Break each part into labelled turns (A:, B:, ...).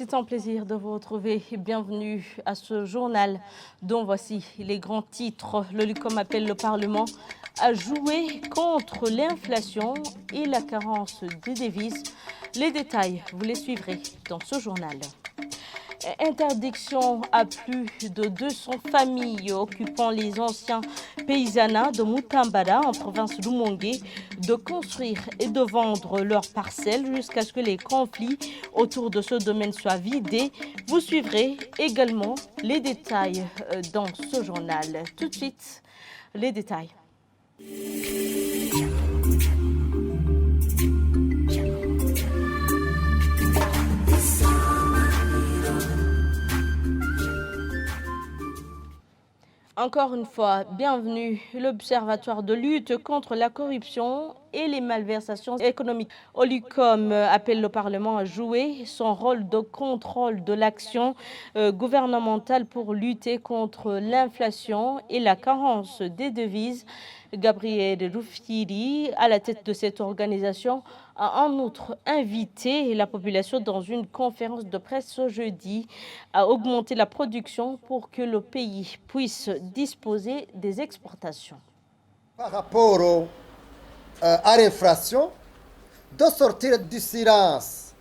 A: C'est un plaisir de vous retrouver. Bienvenue à ce journal dont voici les grands titres. Le LUCOM appelle le Parlement à jouer contre l'inflation et la carence des devises. Les détails, vous les suivrez dans ce journal. Interdiction à plus de 200 familles occupant les anciens paysanats de Mutambara en province d'Umongue de construire et de vendre leurs parcelles jusqu'à ce que les conflits autour de ce domaine soient vidés. Vous suivrez également les détails dans ce journal. Tout de suite, les détails. Encore une fois, bienvenue. L'Observatoire de lutte contre la corruption et les malversations économiques. Olucom appelle le Parlement à jouer son rôle de contrôle de l'action gouvernementale pour lutter contre l'inflation et la carence des devises. Gabriel Rufiri, à la tête de cette organisation, a en outre invité la population dans une conférence de presse ce jeudi à augmenter la production pour que le pays puisse disposer des exportations.
B: Par rapport à l'inflation, de sortir du silence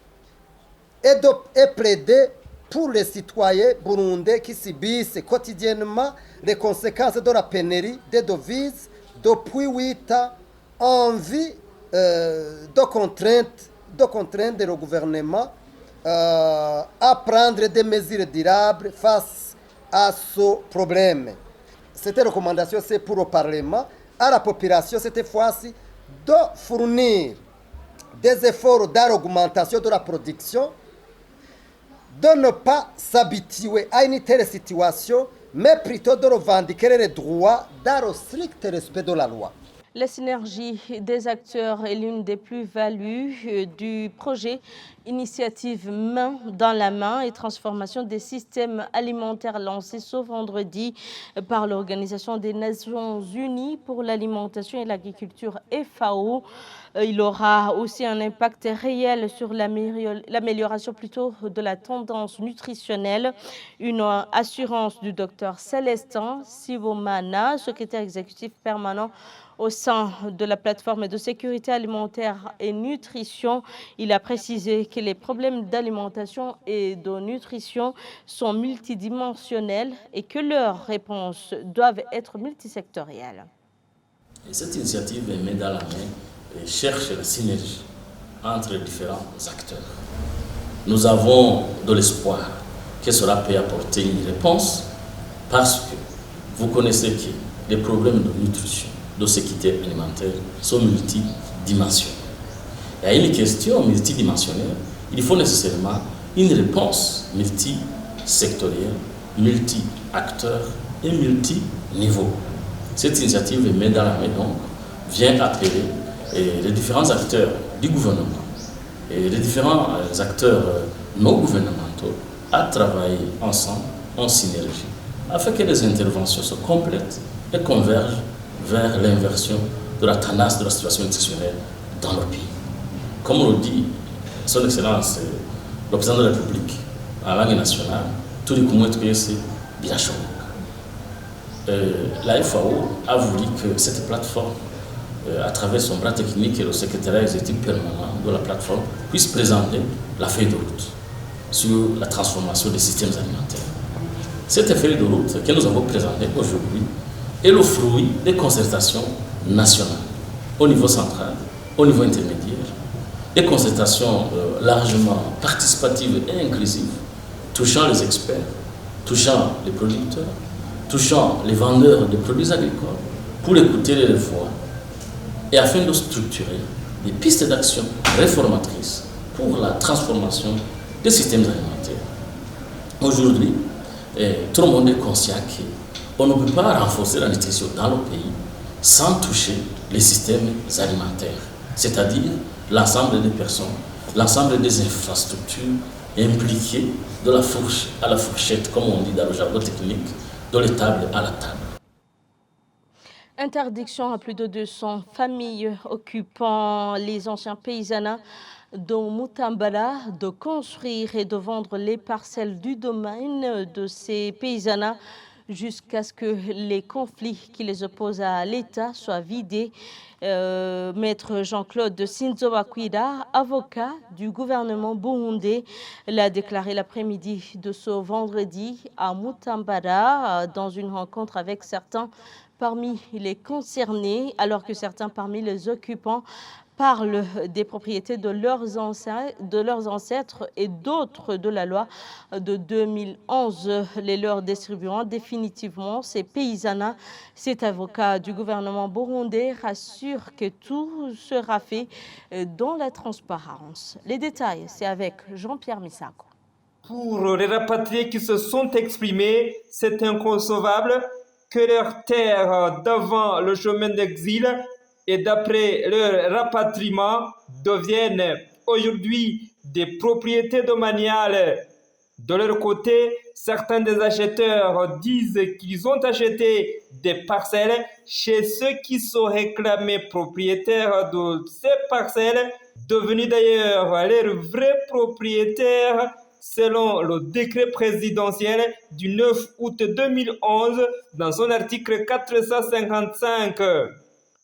B: et plaider pour les citoyens burundais qui subissent quotidiennement les conséquences de la pénurie des devises depuis 8 ans, envie de contraindre le gouvernement à prendre des mesures durables face à ce problème. Cette recommandation, c'est pour le Parlement, à la population, cette fois-ci, de fournir des efforts d'augmentation de la production, de ne pas s'habituer à une telle situation, mais plutôt de revendiquer les droits dans le strict respect de la loi.
A: La synergie des acteurs est l'une des plus-values du projet Initiative Main dans la main et transformation des systèmes alimentaires lancé ce vendredi par l'Organisation des Nations Unies pour l'alimentation et l'agriculture FAO. Il aura aussi un impact réel sur l'amélioration plutôt de la tendance nutritionnelle. Une assurance du docteur Célestin Sivomana, secrétaire exécutif permanent au sein de la plateforme de sécurité alimentaire et nutrition. Il a précisé que les problèmes d'alimentation et de nutrition sont multidimensionnels et que leurs réponses doivent être multisectorielles.
C: Et cette initiative met dans la main et cherche la synergie entre les différents acteurs. Nous avons de l'espoir que cela peut apporter une réponse parce que vous connaissez que les problèmes de nutrition, de sécurité alimentaire sont multidimensionnels. Et à une question multidimensionnelle, il faut nécessairement une réponse multisectorielle, multi-acteurs et multi-niveaux. Cette initiative met dans la main donc vient appeler les différents acteurs du gouvernement et les différents acteurs non gouvernementaux à travailler ensemble en synergie afin que les interventions soient complètes et convergent vers l'inversion de la tendance de la situation nutritionnelle dans le pays. Comme on le dit, son Excellence, le président de la République, à la langue nationale, tout le monde c'est bien chaud. La FAO a voulu que cette plateforme, à travers son bras technique et le secrétariat exécutif permanent de la plateforme, puisse présenter la feuille de route sur la transformation des systèmes alimentaires. Cette feuille de route que nous avons présentée aujourd'hui est le fruit des concertations nationales, au niveau central, au niveau intermédiaire, des concertations largement participatives et inclusives, touchant les experts, touchant les producteurs, touchant les vendeurs de produits agricoles, pour écouter les voix et afin de structurer des pistes d'action réformatrices pour la transformation des systèmes alimentaires. Aujourd'hui, tout le monde est conscient qu'on ne peut pas renforcer la nutrition dans le pays sans toucher les systèmes alimentaires, c'est-à-dire l'ensemble des personnes, l'ensemble des infrastructures impliquées de la fourche à la fourchette, comme on dit dans le jargon technique, de l'étable à la table.
A: Interdiction à plus de 200 familles occupant les anciens paysanats de Mutambala de construire et de vendre les parcelles du domaine de ces paysanats jusqu'à ce que les conflits qui les opposent à l'État soient vidés. Maître Jean-Claude Sinzobakwida, avocat du gouvernement burundais, l'a déclaré l'après-midi de ce vendredi à Mutambala dans une rencontre avec certains parmi les concernés, alors que certains parmi les occupants parlent des propriétés de leurs ancêtres et d'autres de la loi de 2011, les leur distribuant définitivement ces paysanats. Cet avocat du gouvernement burundais rassure que tout sera fait dans la transparence. Les détails, c'est avec Jean-Pierre Misako.
D: Pour les rapatriés qui se sont exprimés, c'est inconcevable que leurs terres d'avant le chemin d'exil et d'après leur rapatriement deviennent aujourd'hui des propriétés domaniales. De leur côté, certains des acheteurs disent qu'ils ont acheté des parcelles chez ceux qui sont réclamés propriétaires de ces parcelles, devenus d'ailleurs leurs vrais propriétaires selon le décret présidentiel du 9 août 2011 dans son article 455.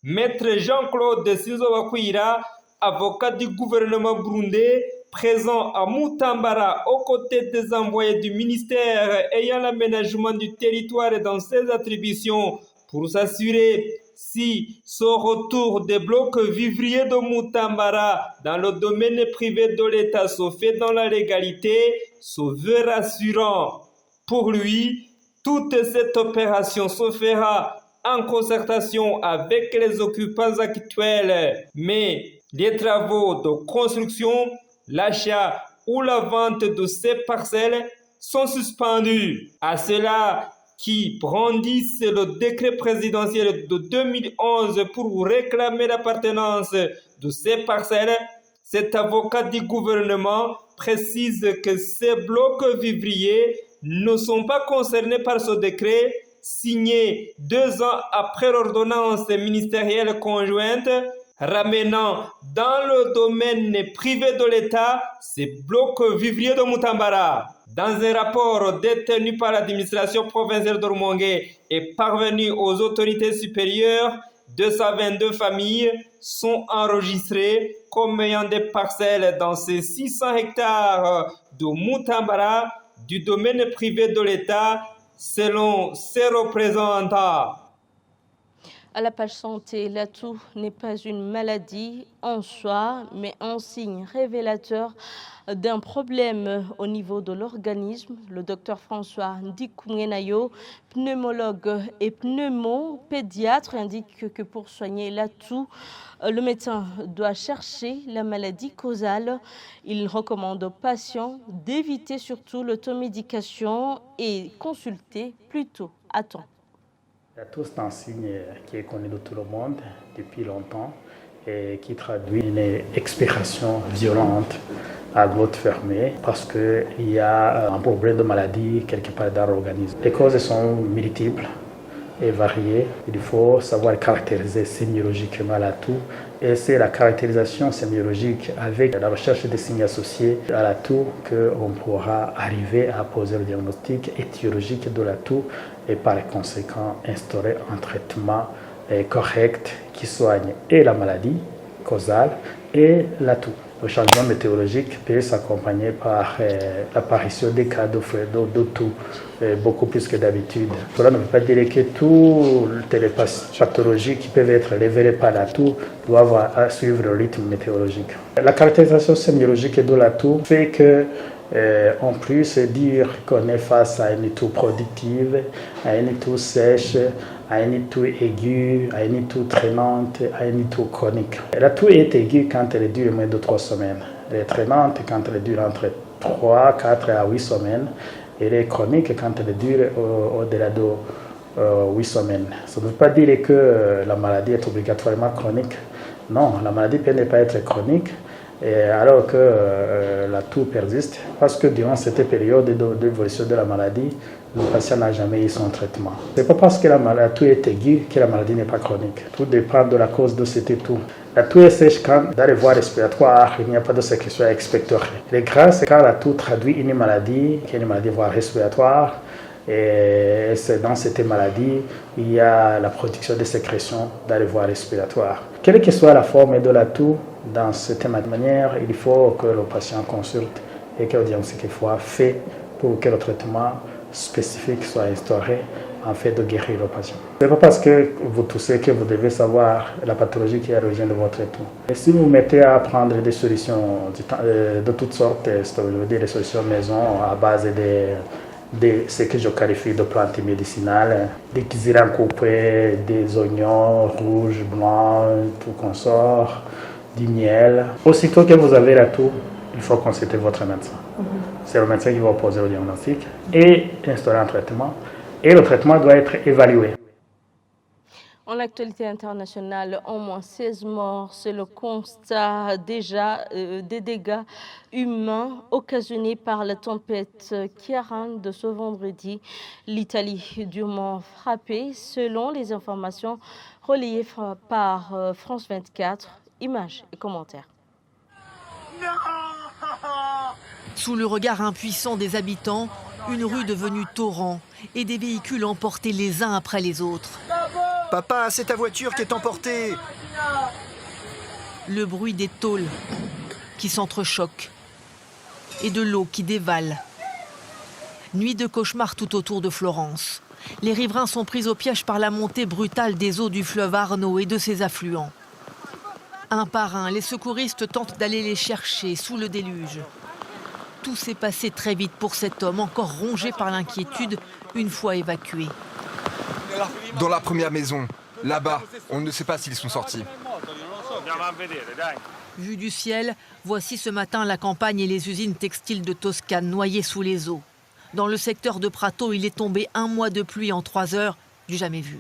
D: Maître Jean-Claude Sinzobakwira, avocat du gouvernement burundais, présent à Mutambara aux côtés des envoyés du ministère ayant l'aménagement du territoire dans ses attributions pour s'assurer si son retour des blocs vivriers de Mutambara dans le domaine privé de l'État se fait dans la légalité, se veut rassurant. Pour lui, toute cette opération se fera en concertation avec les occupants actuels, mais les travaux de construction, l'achat ou la vente de ces parcelles sont suspendus. À cela qui brandissent le décret présidentiel de 2011 pour réclamer l'appartenance de ces parcelles, cet avocat du gouvernement précise que ces blocs vivriers ne sont pas concernés par ce décret signé 2 ans après l'ordonnance ministérielle conjointe ramenant dans le domaine privé de l'État ces blocs vivriers de Mutambara. Dans un rapport détenu par l'administration provinciale de Rumongue et parvenu aux autorités supérieures, 222 familles sont enregistrées comme ayant des parcelles dans ces 600 hectares de Mutambara du domaine privé de l'État selon ses représentants.
A: À la page santé, la toux n'est pas une maladie en soi, mais un signe révélateur d'un problème au niveau de l'organisme. Le docteur François Ndikoumenayo, pneumologue et pneumopédiatre, indique que pour soigner la toux, le médecin doit chercher la maladie causale. Il recommande aux patients d'éviter surtout l'automédication et consulter plutôt à temps.
E: La toux, c'est un signe qui est connu de tout le monde depuis longtemps et qui traduit une expiration violente à glotte fermée parce qu'il y a un problème de maladie quelque part dans l'organisme. Les causes sont multiples et variées. Il faut savoir caractériser sémiologiquement la toux. Et c'est la caractérisation sémiologique avec la recherche des signes associés à la toux qu'on pourra arriver à poser le diagnostic étiologique de la toux et par conséquent instaurer un traitement correct qui soigne et la maladie causale et la toux. Le changement météorologique peut s'accompagner par l'apparition des cas de toux, beaucoup plus que d'habitude. Cela ne veut pas dire que toutes les pathologies qui peuvent être révélées par la toux doivent suivre le rythme météorologique. La caractérisation sémiologique de la toux fait que on peut se dire qu'on est face à une toux productive, à une toux sèche, à une toux aiguë, à une toux traînante, à une toux chronique. La toux est aiguë quand elle dure moins de 3 semaines. Elle est traînante quand elle dure entre 3, 4 à 8 semaines. Et elle est chronique quand elle dure au-delà de 8 semaines. Ça ne veut pas dire que la maladie est obligatoirement chronique. Non, la maladie peut ne pas être chronique. Alors que la toux persiste, parce que durant cette période d'évolution de la maladie, le patient n'a jamais eu son traitement. Ce n'est pas parce que la toux est aiguë que la maladie n'est pas chronique. Tout dépend de la cause de cette toux. La toux est sèche quand dans les voies respiratoires, il n'y a pas de sécrétion expectorée. Les grasse, c'est quand la toux traduit une maladie, qui est une maladie voie respiratoire. Et c'est dans cette maladie, il y a la production de sécrétions dans les voies respiratoires. Quelle que soit la forme de la toux, dans cette manière, il faut que le patient consulte et que le diagnostic soit fait pour que le traitement spécifique soit instauré en fait de guérir le patient. Ce n'est pas parce que vous toussez que vous devez savoir la pathologie qui est à l'origine de votre traitement. Et si vous mettez à prendre des solutions de toutes sortes, c'est-à-dire des solutions maison à base de ce que je qualifie de plantes médicinales, des kisirans coupés, des oignons rouges, blancs, tout consort, du miel. Aussitôt que vous avez la toux, il faut consulter votre médecin. C'est le médecin qui va poser le diagnostic et instaurer un traitement. Et le traitement doit être évalué.
A: En actualité internationale, au moins 16 morts, c'est le constat déjà des dégâts humains occasionnés par la tempête Ciarán de ce vendredi. L'Italie durement frappée, selon les informations relayées par France 24. Images et commentaires.
F: Sous le regard impuissant des habitants, une rue devenue torrent et des véhicules emportés les uns après les autres.
G: Papa, c'est ta voiture qui est emportée.
F: Le bruit des tôles qui s'entrechoquent et de l'eau qui dévale. Nuit de cauchemar tout autour de Florence. Les riverains sont pris au piège par la montée brutale des eaux du fleuve Arno et de ses affluents. Un par un, les secouristes tentent d'aller les chercher sous le déluge. Tout s'est passé très vite pour cet homme, encore rongé par l'inquiétude une fois évacué.
G: Dans la première maison, là-bas, on ne sait pas s'ils sont sortis.
F: Vue du ciel, voici ce matin la campagne et les usines textiles de Toscane noyées sous les eaux. Dans le secteur de Prato, il est tombé 1 mois de pluie en 3 heures, du jamais vu.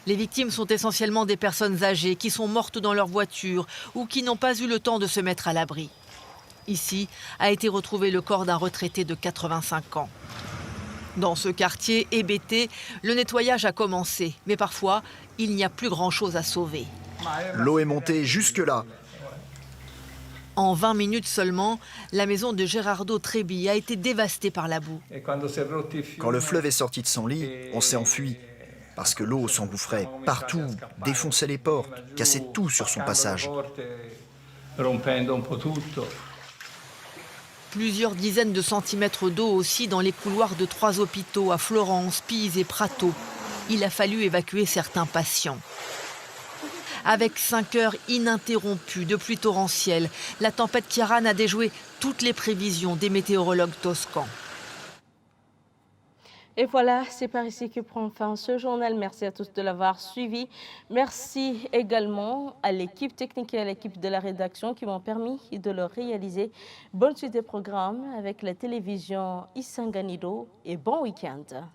F: Les victimes sont essentiellement des personnes âgées qui sont mortes dans leur voiture ou qui n'ont pas eu le temps de se mettre à l'abri. Ici a été retrouvé le corps d'un retraité de 85 ans. Dans ce quartier hébété, le nettoyage a commencé, mais parfois, il n'y a plus grand-chose à sauver.
G: L'eau est montée jusque-là.
F: En 20 minutes seulement, la maison de Gerardo Trebi a été dévastée par la boue.
G: Quand le fleuve est sorti de son lit, on s'est enfui. Parce que l'eau s'engouffrait partout, défonçait les portes, cassait tout sur son passage.
F: Plusieurs dizaines de centimètres d'eau aussi dans les couloirs de 3 hôpitaux à Florence, Pise et Prato. Il a fallu évacuer certains patients. Avec 5 heures ininterrompues de pluie torrentielle, la tempête Ciarán a déjoué toutes les prévisions des météorologues toscans.
A: Et voilà, c'est par ici que prend fin ce journal. Merci à tous de l'avoir suivi. Merci également à l'équipe technique et à l'équipe de la rédaction qui m'ont permis de le réaliser. Bonne suite des programmes avec la télévision Isanganido et bon week-end.